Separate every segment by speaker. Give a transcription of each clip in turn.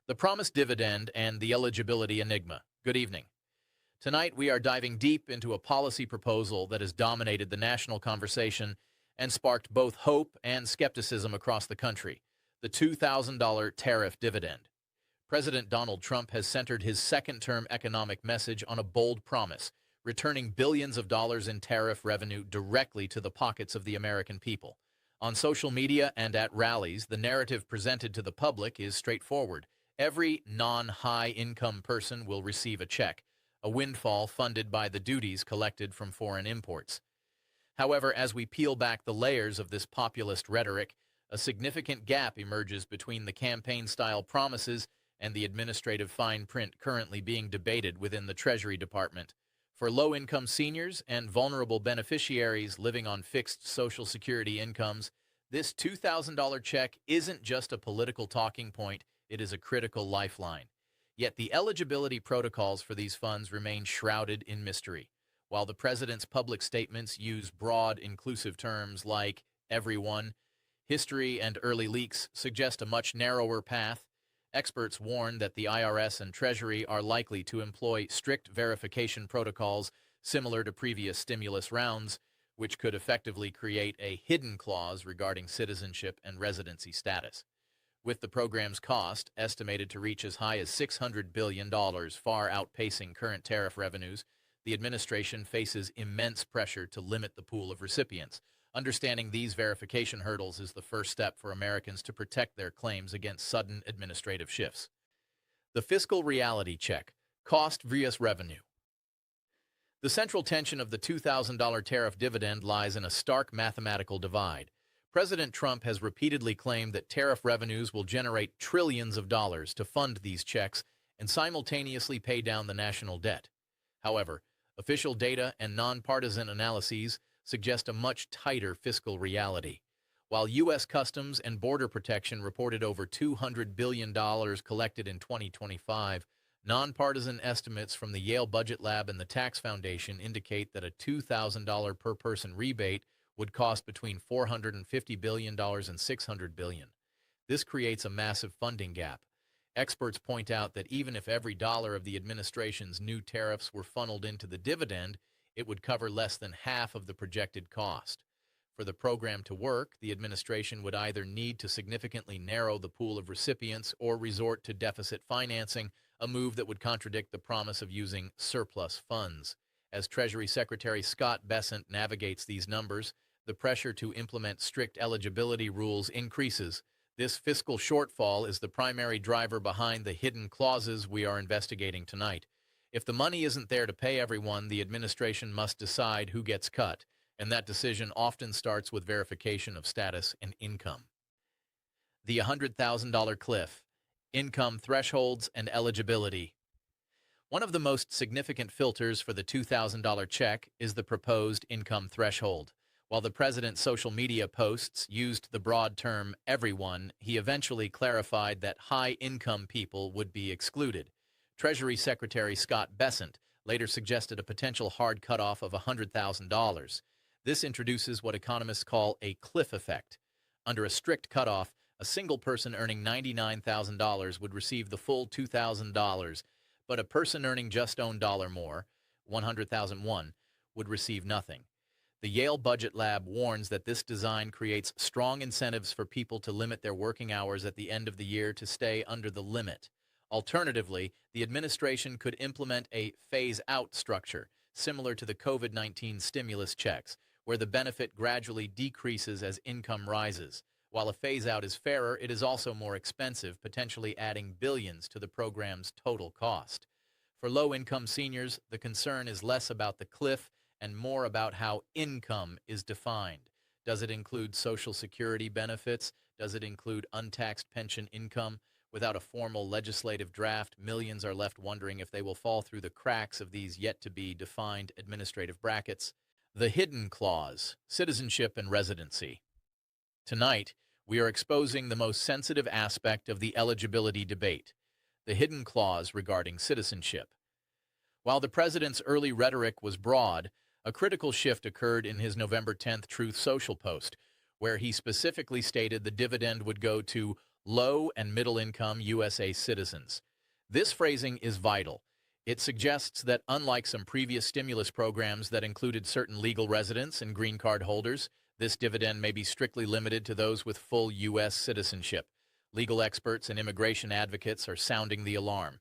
Speaker 1: The promised dividend and the eligibility enigma. Good evening. Tonight, we are diving deep into a policy proposal that has dominated the national conversation and sparked both hope and skepticism across the country, the $2,000 tariff dividend. President Donald Trump has centered his second-term economic message on a bold promise, returning billions of dollars in tariff revenue directly to the pockets of the American people. On social media and at rallies, the narrative presented to the public is straightforward. Every non-high-income person will receive a check, a windfall funded by the duties collected from foreign imports. However, as we peel back the layers of this populist rhetoric, a significant gap emerges between the campaign-style promises and the administrative fine print currently being debated within the Treasury Department. For low-income seniors and vulnerable beneficiaries living on fixed Social Security incomes, this $2,000 check isn't just a political talking point, it is a critical lifeline. Yet the eligibility protocols for these funds remain shrouded in mystery. While the president's public statements use broad, inclusive terms like everyone, history and early leaks suggest a much narrower path. Experts warn that the IRS and Treasury are likely to employ strict verification protocols similar to previous stimulus rounds, which could effectively create a hidden clause regarding citizenship and residency status. With the program's cost estimated to reach as high as $600 billion, far outpacing current tariff revenues, the administration faces immense pressure to limit the pool of recipients. Understanding these verification hurdles is the first step for Americans to protect their claims against sudden administrative shifts. The fiscal reality check, cost vs. revenue. The central tension of the $2,000 tariff dividend lies in a stark mathematical divide. President Trump has repeatedly claimed that tariff revenues will generate trillions of dollars to fund these checks and simultaneously pay down the national debt. However, official data and nonpartisan analyses suggest a much tighter fiscal reality. While U.S. Customs and Border Protection reported over $200 billion collected in 2025, nonpartisan estimates from the Yale Budget Lab and the Tax Foundation indicate that a $2,000 per person rebate would cost between $450 billion and $600 billion. This creates a massive funding gap. Experts point out that even if every dollar of the administration's new tariffs were funneled into the dividend, it would cover less than half of the projected cost. For the program to work, the administration would either need to significantly narrow the pool of recipients or resort to deficit financing, a move that would contradict the promise of using surplus funds. As Treasury Secretary Scott Bessent navigates these numbers, the pressure to implement strict eligibility rules increases. This fiscal shortfall is the primary driver behind the hidden clauses we are investigating tonight. If the money isn't there to pay everyone, the administration must decide who gets cut, and that decision often starts with verification of status and income. The $100,000 cliff, income thresholds and eligibility. One of the most significant filters for the $2,000 check is the proposed income threshold. While the president's social media posts used the broad term everyone, he eventually clarified that high-income people would be excluded. Treasury Secretary Scott Bessent later suggested a potential hard cutoff of $100,000. This introduces what economists call a cliff effect. Under a strict cutoff, a single person earning $99,000 would receive the full $2,000, but a person earning just $1 more, $100,001, would receive nothing. The Yale Budget Lab warns that this design creates strong incentives for people to limit their working hours at the end of the year to stay under the limit. Alternatively, the administration could implement a phase-out structure, similar to the COVID-19 stimulus checks, where the benefit gradually decreases as income rises. While a phase-out is fairer, it is also more expensive, potentially adding billions to the program's total cost. For low-income seniors, the concern is less about the cliff and more about how income is defined. Does it include Social Security benefits? Does it include untaxed pension income? Without a formal legislative draft, millions are left wondering if they will fall through the cracks of these yet-to-be-defined administrative brackets. The hidden clause, citizenship and residency. Tonight, we are exposing the most sensitive aspect of the eligibility debate, the hidden clause regarding citizenship. While the president's early rhetoric was broad, a critical shift occurred in his November 10th Truth Social post, where he specifically stated the dividend would go to low and middle-income USA citizens. This phrasing is vital. It suggests that unlike some previous stimulus programs that included certain legal residents and green card holders, this dividend may be strictly limited to those with full U.S. citizenship. Legal experts and immigration advocates are sounding the alarm.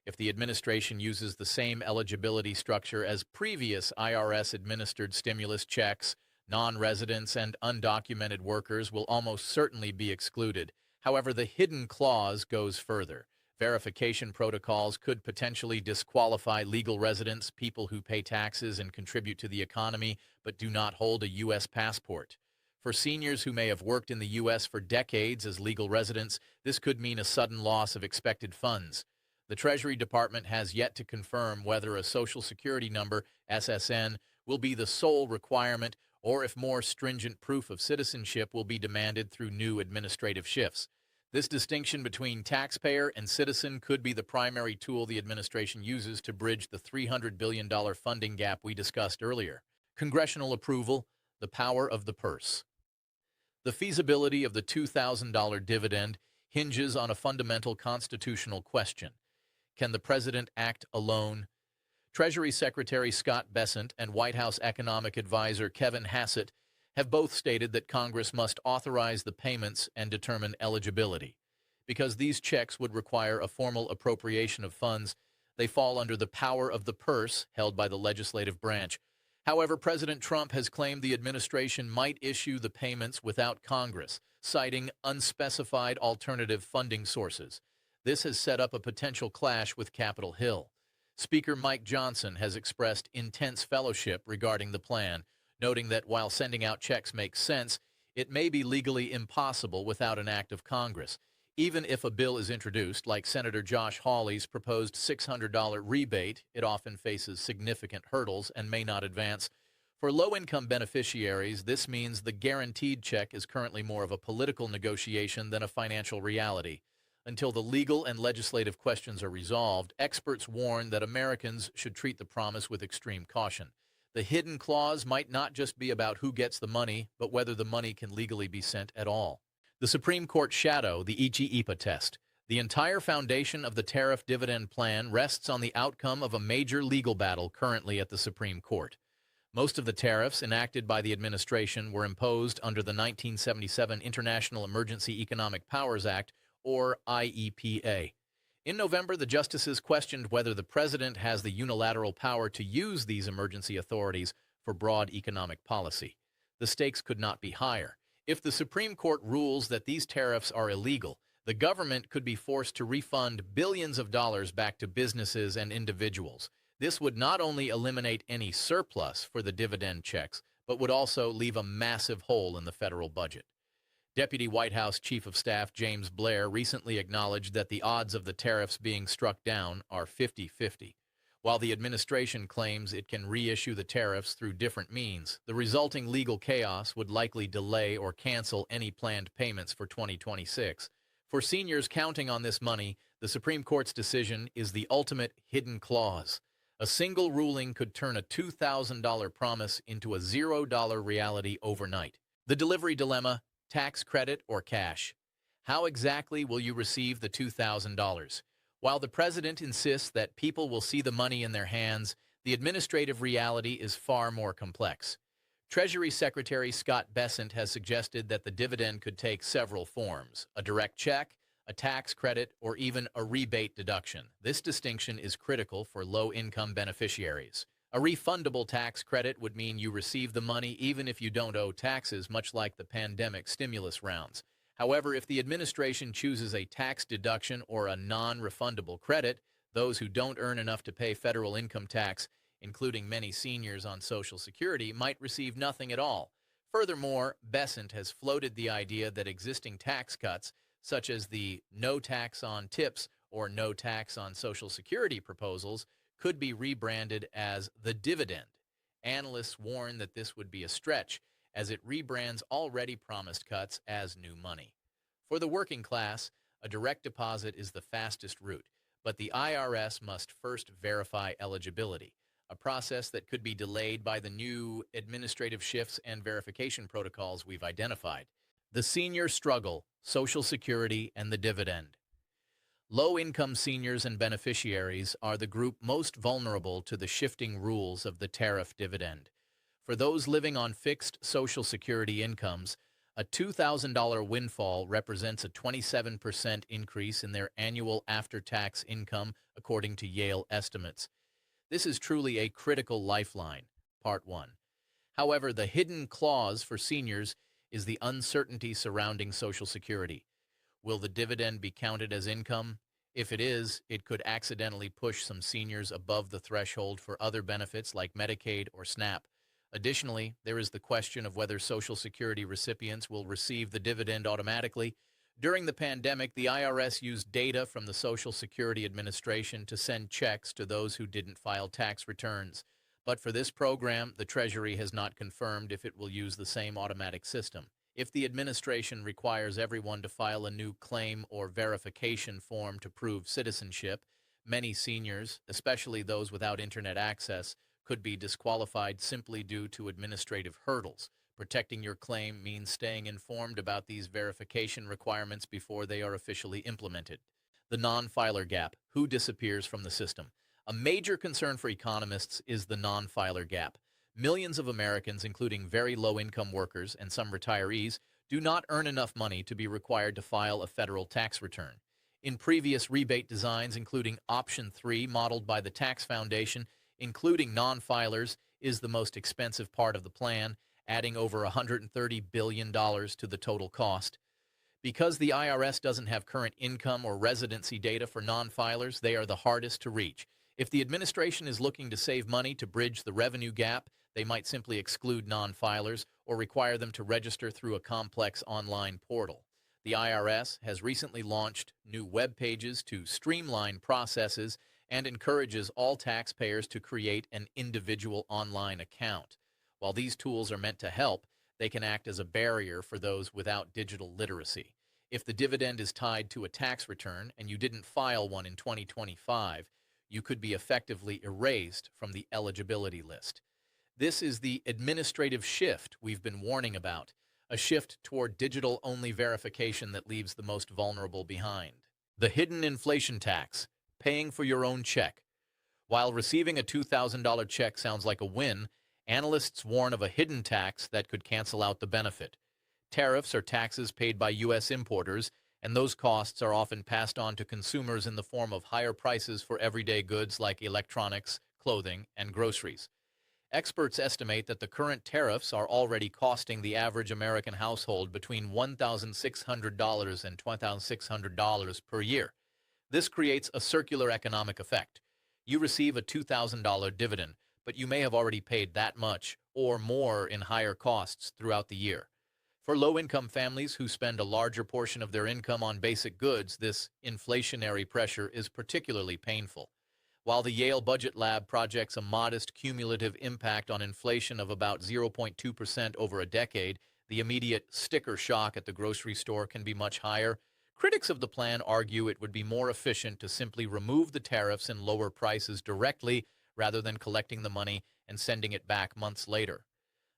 Speaker 1: If the administration uses the same eligibility structure as previous IRS-administered stimulus checks, non-residents and undocumented workers will almost certainly be excluded. However, the hidden clause goes further. Verification protocols could potentially disqualify legal residents, people who pay taxes and contribute to the economy but do not hold a U.S. passport. For seniors who may have worked in the U.S. for decades as legal residents, this could mean a sudden loss of expected funds. The Treasury Department has yet to confirm whether a Social Security number, SSN, will be the sole requirement or if more stringent proof of citizenship will be demanded through new administrative shifts. This distinction between taxpayer and citizen could be the primary tool the administration uses to bridge the $300 billion funding gap we discussed earlier. Congressional approval, the power of the purse. The feasibility of the $2,000 dividend hinges on a fundamental constitutional question. Can the president act alone? Treasury Secretary Scott Bessent and White House economic advisor Kevin Hassett have both stated that Congress must authorize the payments and determine eligibility. Because these checks would require a formal appropriation of funds, they fall under the power of the purse held by the legislative branch. However, President Trump has claimed the administration might issue the payments without Congress, citing unspecified alternative funding sources. This has set up a potential clash with Capitol Hill. Speaker Mike Johnson has expressed intense fellowship regarding the plan, noting that while sending out checks makes sense, it may be legally impossible without an act of Congress. Even if a bill is introduced, like Senator Josh Hawley's proposed $600 rebate, it often faces significant hurdles and may not advance. For low-income beneficiaries, this means the guaranteed check is currently more of a political negotiation than a financial reality. Until the legal and legislative questions are resolved, experts warn that Americans should treat the promise with extreme caution. The hidden clause might not just be about who gets the money, but whether the money can legally be sent at all. The Supreme Court shadow, the ICHI-IPA test. The entire foundation of the tariff dividend plan rests on the outcome of a major legal battle currently at the Supreme Court. Most of the tariffs enacted by the administration were imposed under the 1977 International Emergency Economic Powers Act, or IEPA. In November, the justices questioned whether the president has the unilateral power to use these emergency authorities for broad economic policy. The stakes could not be higher. If the Supreme Court rules that these tariffs are illegal, the government could be forced to refund billions of dollars back to businesses and individuals. This would not only eliminate any surplus for the dividend checks, but would also leave a massive hole in the federal budget. Deputy White House Chief of Staff James Blair recently acknowledged that the odds of the tariffs being struck down are 50-50. While the administration claims it can reissue the tariffs through different means, the resulting legal chaos would likely delay or cancel any planned payments for 2026. For seniors counting on this money, the Supreme Court's decision is the ultimate hidden clause. A single ruling could turn a $2,000 promise into a $0 reality overnight. The delivery dilemma: tax credit or cash? How exactly will you receive the $2,000? While the president insists that people will see the money in their hands, the administrative reality is far more complex. Treasury Secretary Scott Bessent has suggested that the dividend could take several forms: a direct check, a tax credit, or even a rebate deduction. This distinction is critical for low-income beneficiaries. A refundable tax credit would mean you receive the money even if you don't owe taxes, much like the pandemic stimulus rounds. However, if the administration chooses a tax deduction or a non-refundable credit, those who don't earn enough to pay federal income tax, including many seniors on Social Security, might receive nothing at all. Furthermore, Bessent has floated the idea that existing tax cuts, such as the no tax on tips or no tax on Social Security proposals, could be rebranded as the dividend. Analysts warn that this would be a stretch, as it rebrands already promised cuts as new money. For the working class, a direct deposit is the fastest route, but the IRS must first verify eligibility, a process that could be delayed by the new administrative shifts and verification protocols we've identified. The senior struggle, Social Security, and the dividend. Low-income seniors and beneficiaries are the group most vulnerable to the shifting rules of the tariff dividend. For those living on fixed Social Security incomes, a $2,000 windfall represents a 27% increase in their annual after-tax income, according to Yale estimates. This is truly a critical lifeline. Part 1. However, the hidden clause for seniors is the uncertainty surrounding Social Security. Will the dividend be counted as income? If it is, it could accidentally push some seniors above the threshold for other benefits like Medicaid or SNAP. Additionally, there is the question of whether Social Security recipients will receive the dividend automatically. During the pandemic, the IRS used data from the Social Security Administration to send checks to those who didn't file tax returns. But for this program, the Treasury has not confirmed if it will use the same automatic system. If the administration requires everyone to file a new claim or verification form to prove citizenship, many seniors, especially those without internet access, could be disqualified simply due to administrative hurdles. Protecting your claim means staying informed about these verification requirements before they are officially implemented. The non-filer gap, who disappears from the system. A major concern for economists is the non-filer gap. Millions of Americans, including very low-income workers and some retirees, do not earn enough money to be required to file a federal tax return. In previous rebate designs, including Option 3, modeled by the Tax Foundation, including non-filers is the most expensive part of the plan, adding over $130 billion to the total cost. Because the IRS doesn't have current income or residency data for non-filers, they are the hardest to reach. If the administration is looking to save money to bridge the revenue gap, they might simply exclude non-filers or require them to register through a complex online portal. The IRS has recently launched new web pages to streamline processes and encourages all taxpayers to create an individual online account. While these tools are meant to help, they can act as a barrier for those without digital literacy. If the dividend is tied to a tax return and you didn't file one in 2025, you could be effectively erased from the eligibility list. This is the administrative shift we've been warning about, a shift toward digital-only verification that leaves the most vulnerable behind. The hidden inflation tax, paying for your own check. While receiving a $2,000 check sounds like a win, analysts warn of a hidden tax that could cancel out the benefit. Tariffs are taxes paid by U.S. importers, and those costs are often passed on to consumers in the form of higher prices for everyday goods like electronics, clothing, and groceries. Experts estimate that the current tariffs are already costing the average American household between $1,600 and $2,600 per year. This creates a circular economic effect. You receive a $2,000 dividend, but you may have already paid that much or more in higher costs throughout the year. For low-income families who spend a larger portion of their income on basic goods, this inflationary pressure is particularly painful. While the Yale Budget Lab projects a modest cumulative impact on inflation of about 0.2% over a decade, the immediate sticker shock at the grocery store can be much higher. Critics of the plan argue it would be more efficient to simply remove the tariffs and lower prices directly rather than collecting the money and sending it back months later.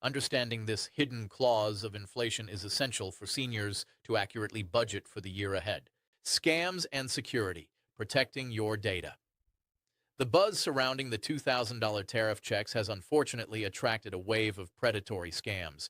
Speaker 1: Understanding this hidden clause of inflation is essential for seniors to accurately budget for the year ahead. Scams and security, protecting your data. The buzz surrounding the $2,000 tariff checks has unfortunately attracted a wave of predatory scams.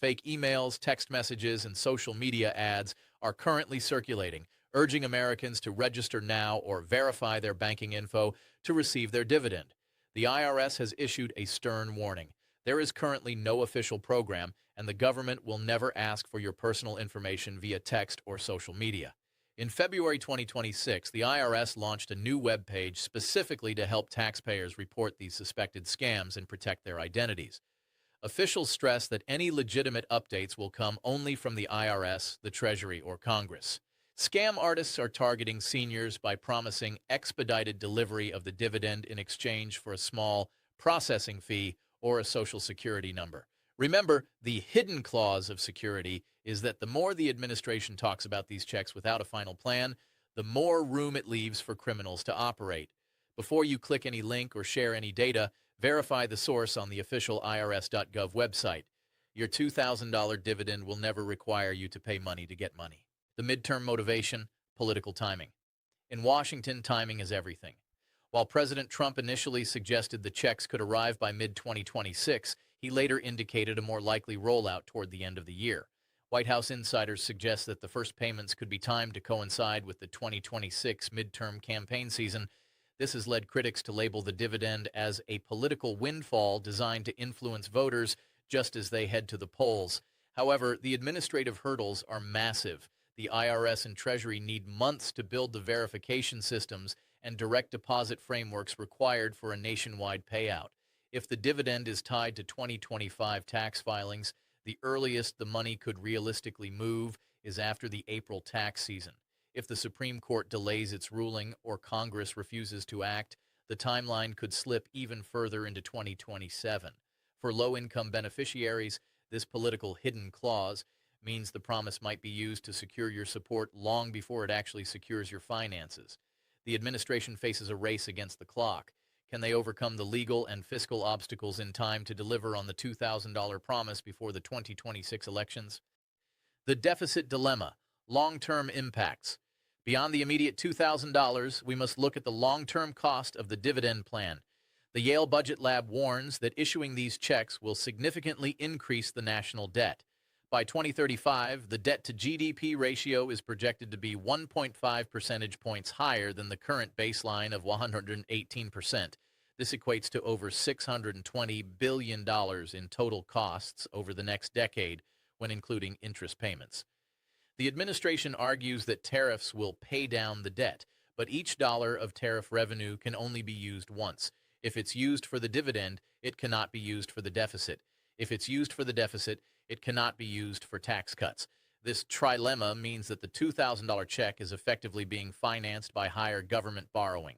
Speaker 1: Fake emails, text messages, and social media ads are currently circulating, urging Americans to register now or verify their banking info to receive their dividend. The IRS has issued a stern warning. There is currently no official program, and the government will never ask for your personal information via text or social media. In February 2026, the IRS launched a new web page specifically to help taxpayers report these suspected scams and protect their identities. Officials stress that any legitimate updates will come only from the IRS, the Treasury, or Congress. Scam artists are targeting seniors by promising expedited delivery of the dividend in exchange for a small processing fee or a Social Security number. Remember, the hidden clause of security is that the more the administration talks about these checks without a final plan, the more room it leaves for criminals to operate. Before you click any link or share any data, verify the source on the official IRS.gov website. Your $2,000 dividend will never require you to pay money to get money. The midterm motivation, political timing. In Washington, timing is everything. While President Trump initially suggested the checks could arrive by mid-2026, he later indicated a more likely rollout toward the end of the year. White House insiders suggest that the first payments could be timed to coincide with the 2026 midterm campaign season. This has led critics to label the dividend as a political windfall designed to influence voters just as they head to the polls. However, the administrative hurdles are massive. The IRS and Treasury need months to build the verification systems and direct deposit frameworks required for a nationwide payout. If the dividend is tied to 2025 tax filings, the earliest the money could realistically move is after the April tax season. If the Supreme Court delays its ruling or Congress refuses to act, the timeline could slip even further into 2027. For low-income beneficiaries, this political hidden clause means the promise might be used to secure your support long before it actually secures your finances. The administration faces a race against the clock. Can they overcome the legal and fiscal obstacles in time to deliver on the $2,000 promise before the 2026 elections? The deficit dilemma, long-term impacts. Beyond the immediate $2,000, we must look at the long-term cost of the dividend plan. The Yale Budget Lab warns that issuing these checks will significantly increase the national debt. By 2035, the debt-to-GDP ratio is projected to be 1.5 percentage points higher than the current baseline of 118%. This equates to over $620 billion in total costs over the next decade, when including interest payments. The administration argues that tariffs will pay down the debt, but each dollar of tariff revenue can only be used once. If it's used for the dividend, it cannot be used for the deficit. If it's used for the deficit, it cannot be used for tax cuts. This trilemma means that the $2,000 check is effectively being financed by higher government borrowing.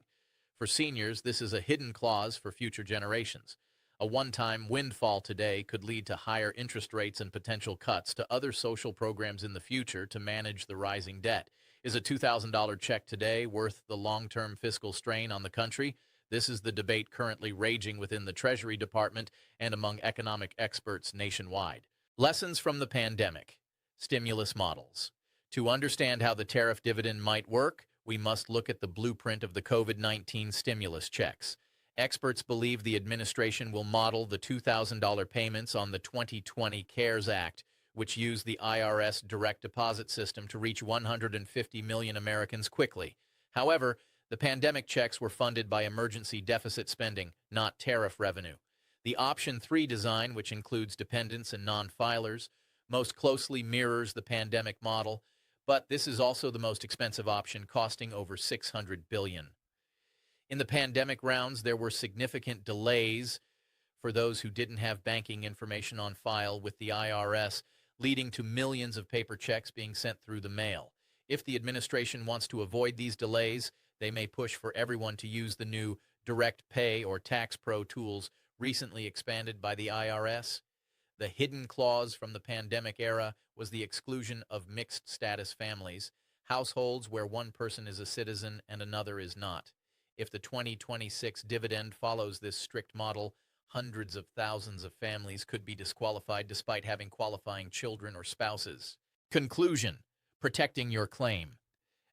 Speaker 1: For seniors, this is a hidden clause for future generations. A one-time windfall today could lead to higher interest rates and potential cuts to other social programs in the future to manage the rising debt. Is a $2,000 check today worth the long-term fiscal strain on the country? This is the debate currently raging within the Treasury Department and among economic experts nationwide. Lessons from the pandemic. Stimulus models. To understand how the tariff dividend might work, we must look at the blueprint of the COVID-19 stimulus checks. Experts believe the administration will model the $2,000 payments on the 2020 CARES Act, which used the IRS direct deposit system to reach 150 million Americans quickly. However, the pandemic checks were funded by emergency deficit spending, not tariff revenue. The Option 3 design, which includes dependents and non-filers, most closely mirrors the pandemic model, but this is also the most expensive option, costing over $600 billion. In the pandemic rounds, there were significant delays for those who didn't have banking information on file with the IRS, leading to millions of paper checks being sent through the mail. If the administration wants to avoid these delays, they may push for everyone to use the new Direct Pay or Tax Pro tools recently expanded by the IRS. The hidden clause from the pandemic era was the exclusion of mixed-status families, households where one person is a citizen and another is not. If the 2026 dividend follows this strict model, hundreds of thousands of families could be disqualified despite having qualifying children or spouses. Conclusion: protecting your claim.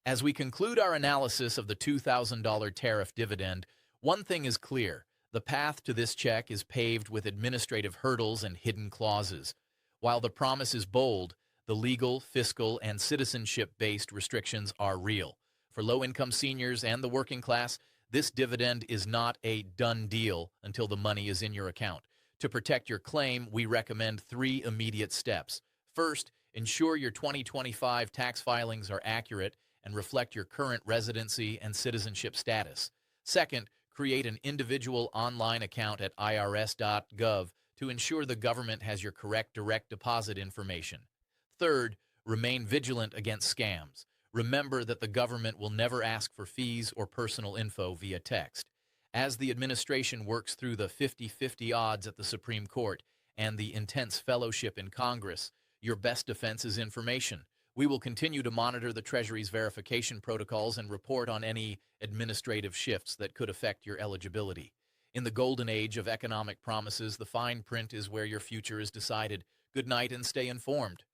Speaker 1: As we conclude our analysis of the $2,000 tariff dividend, one thing is clear. The path to this check is paved with administrative hurdles and hidden clauses. While the promise is bold, the legal, fiscal, and citizenship-based restrictions are real. For low-income seniors and the working class, this dividend is not a done deal until the money is in your account. To protect your claim, we recommend 3 immediate steps. First, ensure your 2025 tax filings are accurate and reflect your current residency and citizenship status. Second, create an individual online account at irs.gov to ensure the government has your correct direct deposit information. Third, remain vigilant against scams. Remember that the government will never ask for fees or personal info via text. As the administration works through the 50-50 odds at the Supreme Court and the intense fellowship in Congress, your best defense is information. We will continue to monitor the Treasury's verification protocols and report on any administrative shifts that could affect your eligibility. In the golden age of economic promises, the fine print is where your future is decided. Good night and stay informed.